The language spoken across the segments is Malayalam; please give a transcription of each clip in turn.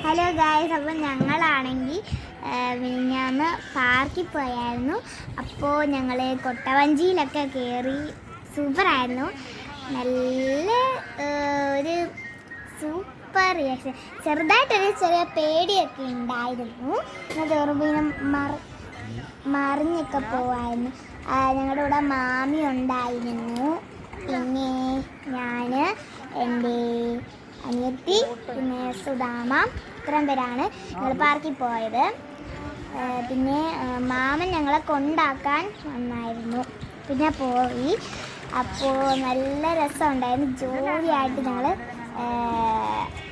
ഹലോ ഗായ്സ്, അപ്പോൾ ഞങ്ങളാണെങ്കിൽ മിനിഞ്ഞാന്ന് പാർക്കിൽ പോയായിരുന്നു. അപ്പോൾ ഞങ്ങൾ കൊട്ടവഞ്ചിയിലൊക്കെ കയറി. സൂപ്പറായിരുന്നു. നല്ല ഒരു സൂപ്പർ റിയാക്ഷൻ. ചെറുതായിട്ടൊരു ചെറിയ പേടിയൊക്കെ ഉണ്ടായിരുന്നു. ചെറുപീനം മറിഞ്ഞൊക്കെ പോവായിരുന്നു. ഞങ്ങളുടെ കൂടെ മാമി ഉണ്ടായിരുന്നു, പിന്നെ ഞാൻ, എൻ്റെ അനിയത്തി, പിന്നെ സുധാമ, ഇത്രയും പേരാണ് ഞങ്ങൾ പാർക്കിൽ പോയത്. പിന്നെ മാമൻ ഞങ്ങളെ കൊണ്ടാക്കാൻ വന്നായിരുന്നു. പിന്നെ പോയി. അപ്പോൾ നല്ല രസമുണ്ടായിരുന്നു. ജോലിയായിട്ട് ഞങ്ങൾ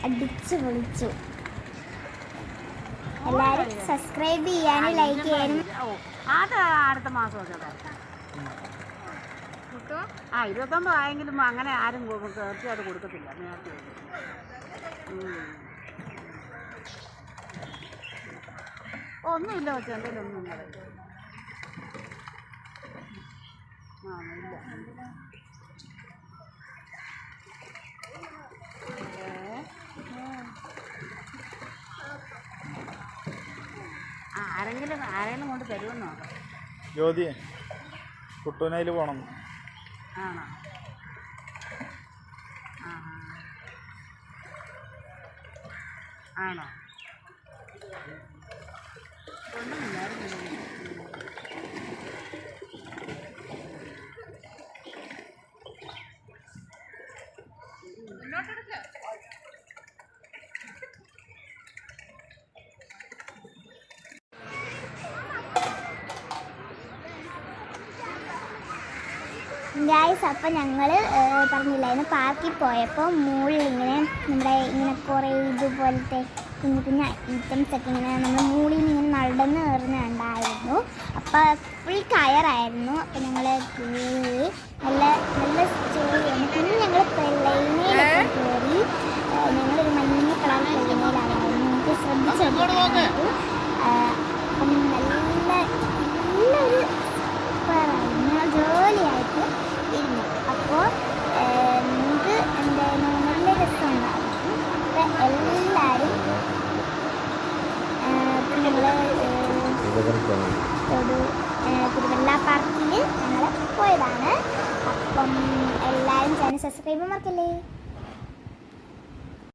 അടിച്ചു പൊളിച്ചു. എല്ലാവരും സബ്സ്ക്രൈബ് ചെയ്യാനും ലൈക്ക് ചെയ്യാനും. അടുത്ത മാസം 29 ആയെങ്കിലും അങ്ങനെ ആരും തീർച്ചയായിട്ടും കൊടുക്കത്തില്ല. നേരത്തെ ഒന്നുമില്ല, പക്ഷെ എന്തെങ്കിലും ഒന്നും ഇല്ല. ആരെങ്കിലും കൊണ്ട് തരുമെന്നോ? ജ്യോതി കുട്ടൂനയിൽ പോണം. ആണോ? ആണോ? ഗായ്സ്, അപ്പം ഞങ്ങൾ പറഞ്ഞില്ലായിരുന്നു, പാർക്കിൽ പോയപ്പോൾ മുകളിൽ ഇങ്ങനെ കുറേ ഇതുപോലത്തെ കുഞ്ഞു കുഞ്ഞു ഐറ്റംസ് ഒക്കെ ഇങ്ങനെ നമ്മൾ മുകളിൽ നിന്ന് ഇങ്ങനെ നടന്ന് കയറുന്നുണ്ടായിരുന്നു. അപ്പോൾ ഫുൾ കയറായിരുന്നു. അപ്പം ഞങ്ങൾ നല്ല നല്ല സ്റ്റോറിയാണ്. പിന്നെ ഞങ്ങൾ പ്ലെയിനിലൊക്കെ കയറി. ഞങ്ങളൊരു മഞ്ഞ കളർ പ്ലെയിനിലായിരുന്നു. നമുക്ക് ശ്രദ്ധിച്ചു. അപ്പം നല്ലൊരു സൂപ്പറായിരുന്നു. ജോലിയായിട്ട് ഇരുന്നു. അപ്പോൾ നിങ്ങൾക്ക് എന്തായാലും നല്ല രസമുണ്ടായിരുന്നു. അപ്പം എല്ലാവരും തിരുവല്ല പാർക്കിൽ ഞങ്ങൾ പോയതാണ്. അപ്പം എല്ലാവരും ചാനൽ സബ്സ്ക്രൈബ് മറക്കല്ലേ.